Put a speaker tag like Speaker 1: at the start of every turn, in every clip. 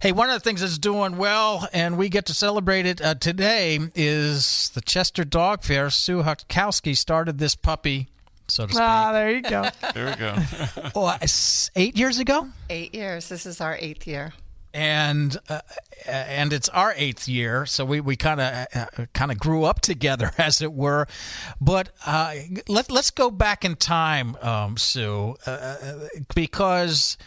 Speaker 1: Hey, one of the things that's doing well, and we get to celebrate it today, is the Chester Dog Fair. Sue Hotkowski started this puppy, so to speak.
Speaker 2: Ah, there you go.
Speaker 3: There we go.
Speaker 1: 8 years ago?
Speaker 4: 8 years. This is our 8th year.
Speaker 1: And it's our 8th year, so we kind of grew up together, as it were. But let's go back in time, Sue, because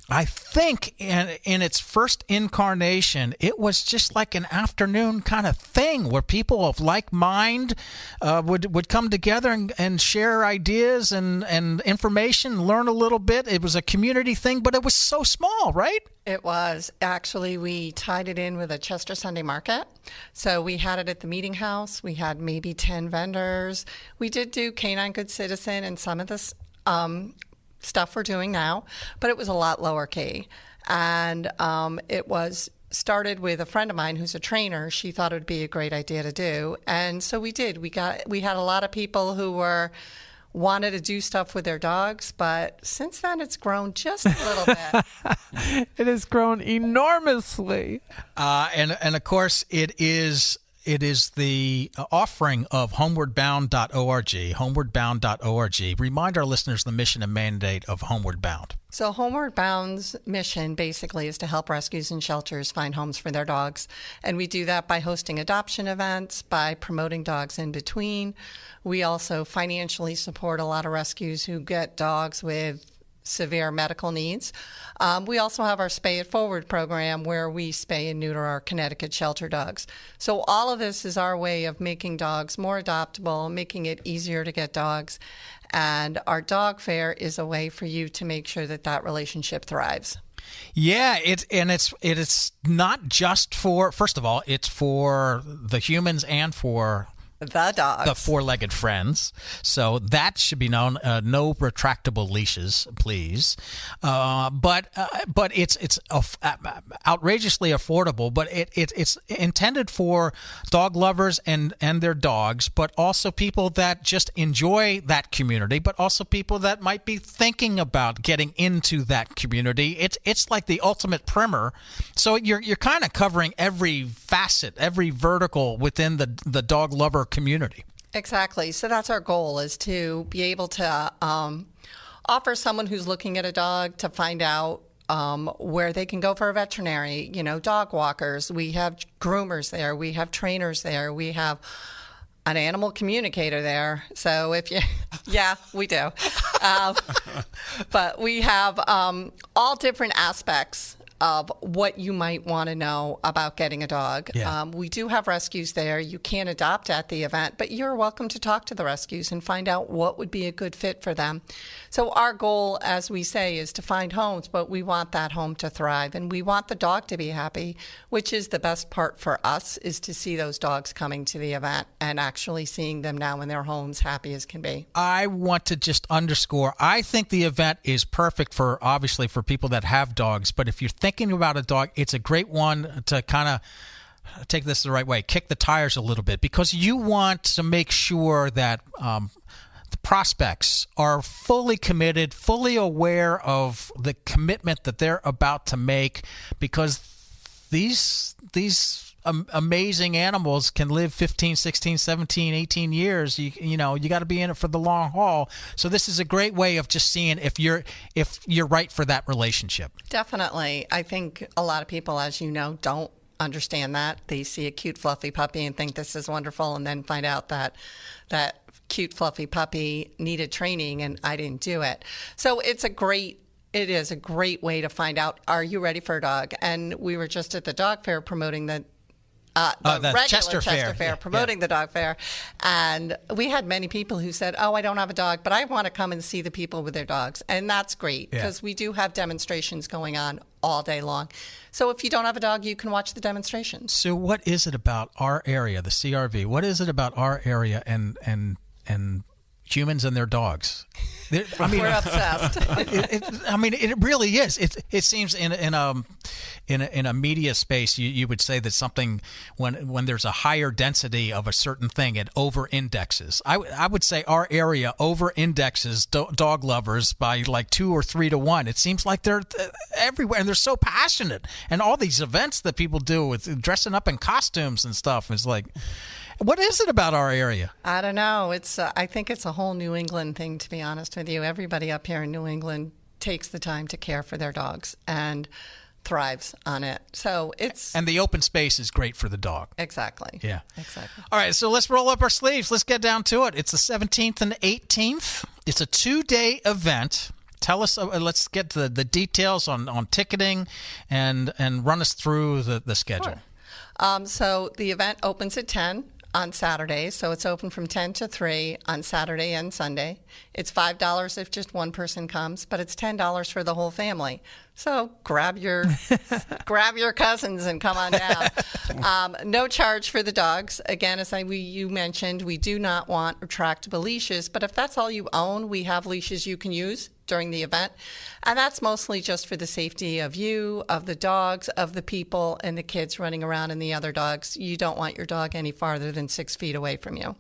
Speaker 1: I think in its first incarnation, it was just like an afternoon kind of thing where people of like mind would come together and share ideas and information, learn a little bit. It was a community thing, but it was so small, right?
Speaker 4: It was. Actually, we tied it in with a Chester Sunday market. So we had it at the meeting house. We had maybe 10 vendors. We did do Canine Good Citizen and some of this stuff we're doing now, but it was a lot lower key. And it was started with a friend of mine who's a trainer. She thought it would be a great idea to do. And so we did. We had a lot of people who wanted to do stuff with their dogs, but since then it's grown just a little bit.
Speaker 2: It has grown enormously.
Speaker 1: And of course it is the offering of homewardbound.org, homewardbound.org. Remind our listeners the mission and mandate of Homeward Bound.
Speaker 4: So Homeward Bound's mission basically is to help rescues and shelters find homes for their dogs. And we do that by hosting adoption events, by promoting dogs in between. We also financially support a lot of rescues who get dogs with severe medical needs. We also have our Spay It Forward program where we spay and neuter our Connecticut shelter dogs. So all of this is our way of making dogs more adoptable, making it easier to get dogs. And our dog fair is a way for you to make sure that relationship thrives.
Speaker 1: Yeah, it's not just for, first of all, it's for the humans and for
Speaker 4: the dogs,
Speaker 1: the four-legged friends. So that should be known. No retractable leashes, please. But it's outrageously affordable. But it's intended for dog lovers and their dogs, but also people that just enjoy that community, but also people that might be thinking about getting into that community. It's like the ultimate primer. So you're kind of covering every facet, every vertical within the dog lover community.
Speaker 4: Exactly. So that's our goal, is to be able to offer someone who's looking at a dog to find out where they can go for a veterinary, dog walkers. We have groomers there. We have trainers there. We have an animal communicator there. So yeah, we do. But we have all different aspects of what you might want to know about getting a dog.
Speaker 1: Yeah.
Speaker 4: We do have rescues there. You can adopt at the event, but you're welcome to talk to the rescues and find out what would be a good fit for them. So our goal, as we say, is to find homes, but we want that home to thrive, and we want the dog to be happy, which is the best part for us, is to see those dogs coming to the event and actually seeing them now in their homes happy as can be.
Speaker 1: I want to just underscore, I think the event is perfect obviously for people that have dogs, but if you're thinking about a dog, it's a great one to kind of take this the right way, kick the tires a little bit, because you want to make sure that the prospects are fully committed, fully aware of the commitment that they're about to make, because these amazing animals can live 15, 16, 17, 18 years. You got to be in it for the long haul. So this is a great way of just seeing if you're right for that relationship.
Speaker 4: Definitely. I think a lot of people, as you know, don't understand that. They see a cute, fluffy puppy and think this is wonderful, and then find out that cute, fluffy puppy needed training and I didn't do it. So it is a great way to find out, are you ready for a dog? And we were just at the dog fair promoting the regular
Speaker 1: Chester Fair,
Speaker 4: promoting the dog fair. And we had many people who said, I don't have a dog, but I want to come and see the people with their dogs. And that's great, because we do have demonstrations going on all day long. So if you don't have a dog, you can watch the demonstrations.
Speaker 1: So what is it about our area, the CRV? What is it about our area and humans and their dogs.
Speaker 4: We're obsessed.
Speaker 1: It really is. It seems in a media space, you would say that something when there's a higher density of a certain thing, it over indexes. I would say our area over indexes dog lovers by like 2 or 3 to 1. It seems like they're everywhere, and they're so passionate. And all these events that people do with dressing up in costumes and stuff is like. What is it about our area?
Speaker 4: I don't know. I think it's a whole New England thing, to be honest with you. Everybody up here in New England takes the time to care for their dogs and thrives on it. So
Speaker 1: and the open space is great for the dog.
Speaker 4: Exactly.
Speaker 1: Yeah.
Speaker 4: Exactly.
Speaker 1: All right, so let's roll up our sleeves. Let's get down to it. It's the 17th and 18th. It's a 2-day event. Tell us. Let's get the details on ticketing and run us through the schedule.
Speaker 4: Sure. So the event opens at 10. On Saturday, so it's open from 10 to 3 on Saturday and Sunday. It's $5 if just one person comes, but it's $10 for the whole family. So grab your cousins and come on down. No charge for the dogs. Again, as you mentioned, we do not want retractable leashes, but if that's all you own, we have leashes you can use during the event. And that's mostly just for the safety of you, of the dogs, of the people, and the kids running around and the other dogs. You don't want your dog any farther than 6 feet away from you.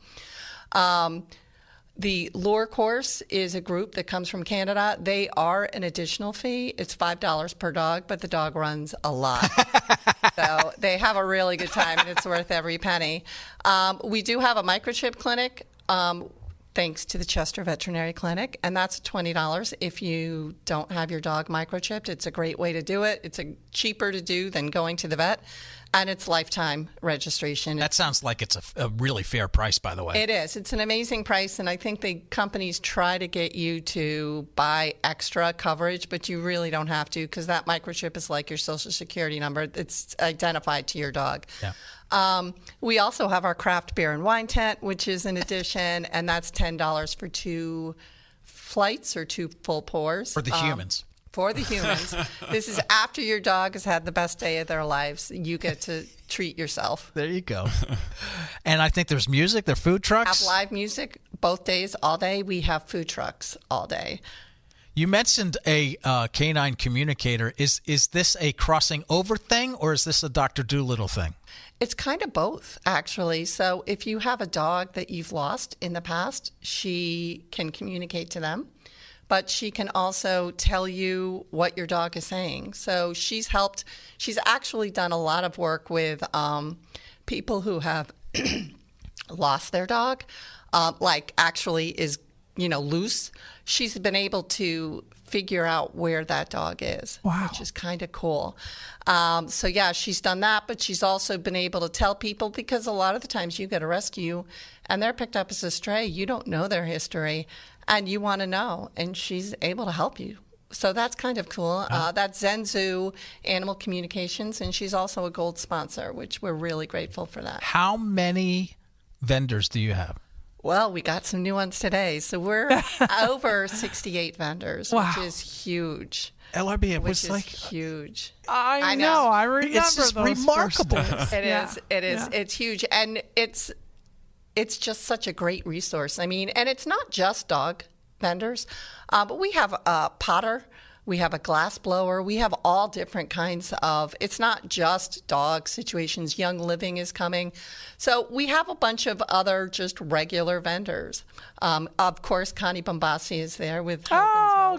Speaker 4: The lure course is a group that comes from Canada. They are an additional fee. It's $5 per dog, but the dog runs a lot. So they have a really good time, and it's worth every penny. We do have a microchip clinic, thanks to the Chester Veterinary Clinic, and that's $20 if you don't have your dog microchipped. It's a great way to do it. It's cheaper to do than going to the vet, and it's lifetime registration.
Speaker 1: That sounds like it's a really fair price, by the way.
Speaker 4: It is. It's an amazing price, and I think the companies try to get you to buy extra coverage, but you really don't have to because that microchip is like your Social Security number. It's identified to your dog.
Speaker 1: Yeah.
Speaker 4: We also have our craft beer and wine tent, which is an addition, and that's $10 for 2 flights or 2 full pours.
Speaker 1: For the humans.
Speaker 4: For the humans. This is after your dog has had the best day of their lives. You get to treat yourself.
Speaker 1: There you go. And I think there's music, there are food trucks.
Speaker 4: Have live music both days, all day. We have food trucks all day.
Speaker 1: You mentioned a canine communicator. Is this a crossing over thing, or is this a Dr. Dolittle thing?
Speaker 4: It's kind of both, actually. So if you have a dog that you've lost in the past, she can communicate to them, but she can also tell you what your dog is saying. So she's actually done a lot of work with people who have lost their dog, like actually is, loose. She's been able to figure out where that dog is, which is kind of cool. So yeah, she's done that, but she's also been able to tell people, because a lot of the times you get a rescue and they're picked up as a stray. You don't know their history and you want to know, and she's able to help you. So that's kind of cool. That's Zenzu Animal Communications, and she's also a gold sponsor, which we're really grateful for that.
Speaker 1: How many vendors do you have?
Speaker 4: Well, we got some new ones today. So we're over 68 vendors, which is huge.
Speaker 1: LRB, it was
Speaker 4: like huge.
Speaker 2: I know. I remember
Speaker 1: it's just
Speaker 2: those
Speaker 1: remarkable.
Speaker 4: It is. Yeah. It's huge, and it's just such a great resource. I mean, and it's not just dog vendors, but we have a potter. We have a glass blower. We have all different kinds of, it's not just dog situations. Young Living is coming. So we have a bunch of other just regular vendors. Of course, Connie Bombassi is there with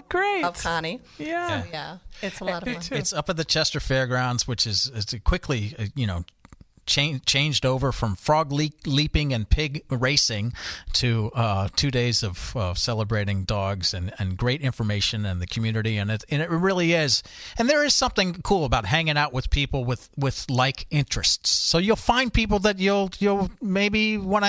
Speaker 2: great.
Speaker 4: Of Connie.
Speaker 2: Yeah.
Speaker 4: So, yeah. It's a lot of fun.
Speaker 1: It's up at the Chester Fairgrounds, which is quickly, changed over from frog leaping and pig racing to 2 days of celebrating dogs and great information and the community, and it really is. And there is something cool about hanging out with people with like interests. So you'll find people that you'll maybe want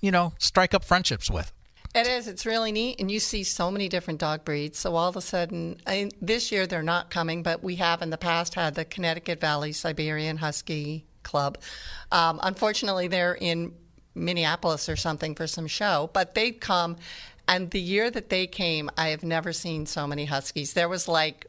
Speaker 1: to strike up friendships with.
Speaker 4: It is. It's really neat. And you see so many different dog breeds. So all of a sudden, this year they're not coming, but we have in the past had the Connecticut Valley Siberian Husky Club. Unfortunately, they're in Minneapolis or something for some show, but they've come. And the year that they came, I have never seen so many Huskies. There was like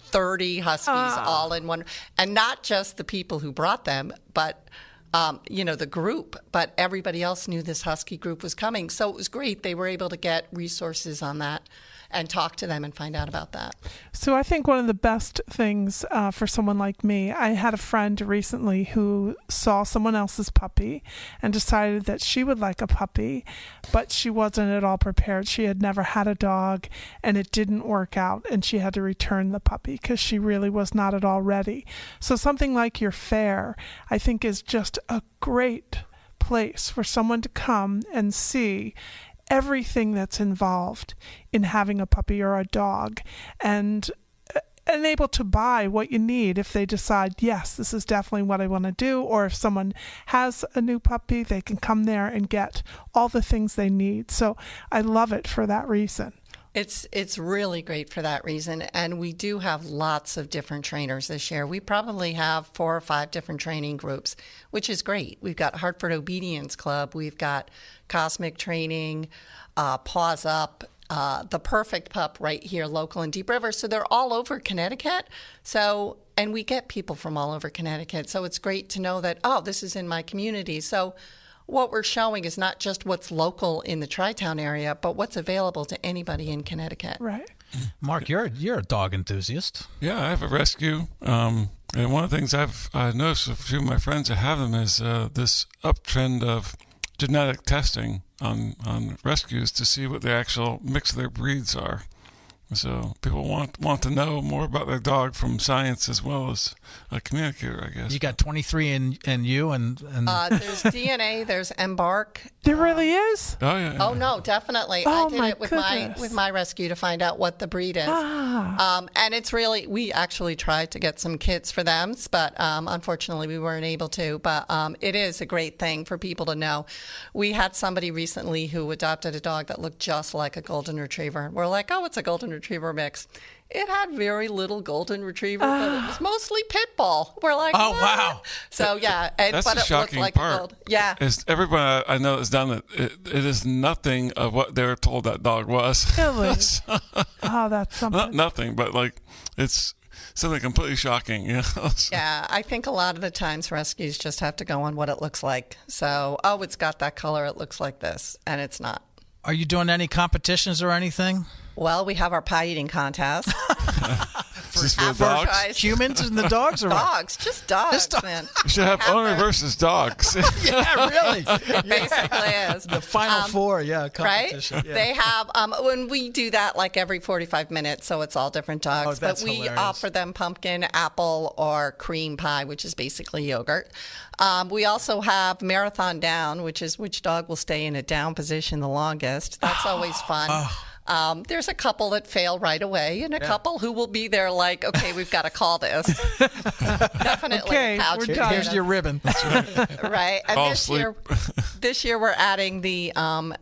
Speaker 4: 30 Huskies all in one. And not just the people who brought them, but the group, but everybody else knew this Husky group was coming. So it was great. They were able to get resources on that and talk to them and find out about that.
Speaker 2: So I think one of the best things for someone like me, I had a friend recently who saw someone else's puppy and decided that she would like a puppy, but she wasn't at all prepared. She had never had a dog, and it didn't work out, and she had to return the puppy because she really was not at all ready. So something like your fair, I think, is just a great place for someone to come and see everything that's involved in having a puppy or a dog, and able to buy what you need if they decide, yes, this is definitely what I want to do, or if someone has a new puppy, they can come there and get all the things they need. So I love it for that reason.
Speaker 4: It's really great for that reason, and we do have lots of different trainers this year. We probably have 4 or 5 different training groups, which is great. We've got Hartford Obedience Club, we've got Cosmic Training, Paws Up, The Perfect Pup right here, local in Deep River. So they're all over Connecticut. And we get people from all over Connecticut. So it's great to know that, this is in my community. So what we're showing is not just what's local in the Tri-Town area, but what's available to anybody in Connecticut.
Speaker 2: Right.
Speaker 1: Mark, you're a dog enthusiast.
Speaker 3: Yeah, I have a rescue. And one of the things I've noticed with a few of my friends that have them is this uptrend of genetic testing on rescues to see what the actual mix of their breeds are. So people want to know more about their dog from science as well as a communicator, I guess.
Speaker 1: You got 23 in you, and
Speaker 4: there's DNA, there's Embark.
Speaker 2: There really is?
Speaker 3: Oh, yeah.
Speaker 4: Oh, no, definitely.
Speaker 2: Oh,
Speaker 4: I did it with my rescue to find out what the breed is. And it's really, we actually tried to get some kits for them, but unfortunately we weren't able to. But it is a great thing for people to know. We had somebody recently who adopted a dog that looked just like a golden retriever. We're like, it's a golden retriever mix. It had very little golden retriever, but it was mostly pit bull. We're like,
Speaker 1: oh,
Speaker 4: what?
Speaker 1: wow.
Speaker 4: So, yeah.
Speaker 3: That's
Speaker 4: but
Speaker 3: the shocking
Speaker 4: looked like
Speaker 3: part.
Speaker 4: Yeah.
Speaker 3: Is everyone I know that's done it, it is nothing of what they were told that dog was.
Speaker 2: Really? That's something.
Speaker 3: Not nothing, but it's something completely shocking.
Speaker 4: Yeah, I think a lot of the times rescues just have to go on what it looks like. So, it's got that color, it looks like this, and it's not.
Speaker 1: Are you doing any competitions or anything?
Speaker 4: Well, we have our pie eating contest.
Speaker 3: Just for the dogs?
Speaker 1: Humans and the dogs, or
Speaker 4: dogs? Just dogs, man.
Speaker 3: You should have owner versus dogs.
Speaker 1: Yeah, really.
Speaker 4: It basically is.
Speaker 1: The final four, competition.
Speaker 4: Right?
Speaker 1: Yeah.
Speaker 4: They have, when we do that every 45 minutes, so it's all different dogs.
Speaker 1: That's
Speaker 4: but we
Speaker 1: hilarious.
Speaker 4: offer them pumpkin, apple, or cream pie, which is basically yogurt. We also have Marathon Down, which is which dog will stay in a down position the longest. That's always fun. There's a couple that fail right away, and a couple who will be there like, okay, we've got to call this. Definitely.
Speaker 2: Okay, we're done.
Speaker 1: Here's your ribbon. That's right.
Speaker 4: Right. And
Speaker 3: Fall
Speaker 4: this year we're adding the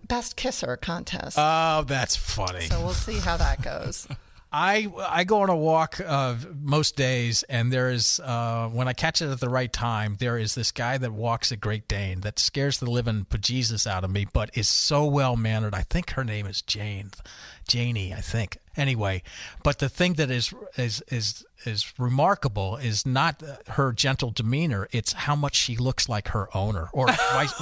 Speaker 4: Best Kisser contest.
Speaker 1: Oh, that's funny.
Speaker 4: So we'll see how that goes.
Speaker 1: I go on a walk most days, and there is when I catch it at the right time, there is this guy that walks a Great Dane that scares the living bejesus out of me, but is so well mannered. I think her name is Janie, I think. Anyway, but the thing that is remarkable is not her gentle demeanor; it's how much she looks like her owner, or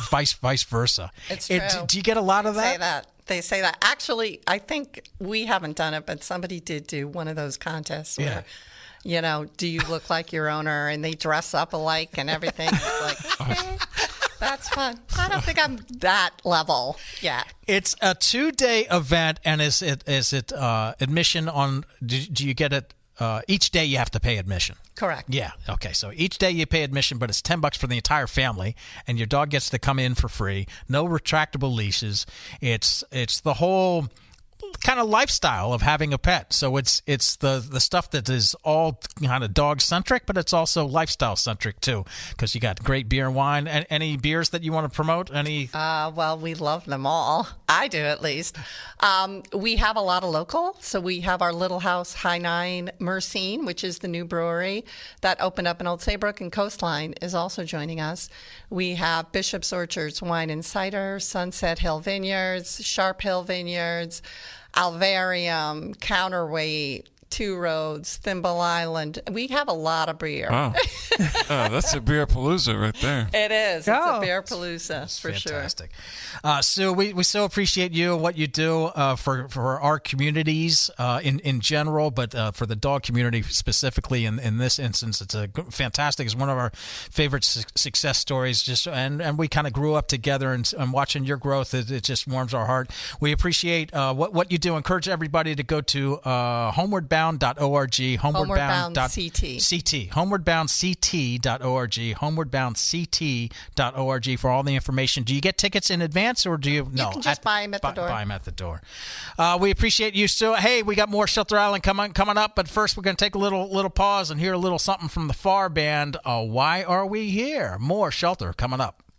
Speaker 1: vice versa.
Speaker 4: It's true.
Speaker 1: Do you get a lot of that?
Speaker 4: They say that. Actually, I think we haven't done it, but somebody did do one of those contests where, do you look like your owner? And they dress up alike and everything. It's like, okay, that's fun. I don't think I'm that level yet.
Speaker 1: It's a 2-day event, and is it admission on? Do you get it? Each day you have to pay admission.
Speaker 4: Correct.
Speaker 1: Yeah. Okay. So each day you pay admission, but it's $10 for the entire family, and your dog gets to come in for free. No retractable leashes. It's the whole kind of lifestyle of having a pet. So it's the stuff that is all kind of dog centric, but it's also lifestyle centric too, because you got great beer and wine. Any beers that you want to promote? Any?
Speaker 4: Well, we love them all. I do, at least. We have a lot of local. So we have our Little House High Nine Mercine, which is the new brewery that opened up in Old Saybrook, and Coastline is also joining us. We have Bishop's Orchards Wine and Cider, Sunset Hill Vineyards, Sharp Hill Vineyards, Alvarium, Counterweight, Two Roads, Thimble Island. We have a lot of beer.
Speaker 3: Wow. That's a beer palooza right there.
Speaker 4: It is.
Speaker 2: Yeah.
Speaker 4: It's a beer palooza for
Speaker 1: Fantastic. Sue, we so appreciate you and what you do for our communities in general, but for the dog community specifically in this instance. It's fantastic. It's one of our favorite success stories. And we kind of grew up together, and watching your growth, it just warms our heart. We appreciate what you do. Encourage everybody to go to homewardbound.org,
Speaker 4: homewardbound.ct,
Speaker 1: homewardboundct.org, homewardboundct.org for all the information. Do you get tickets in advance, or do you? No,
Speaker 4: you can just buy them at the door.
Speaker 1: Buy them at the door. We appreciate you, Sue. Hey, we got more Shelter Island coming up, but first we're going to take a little pause and hear a little something from the FAR band. Why Are We Here? More Shelter coming up.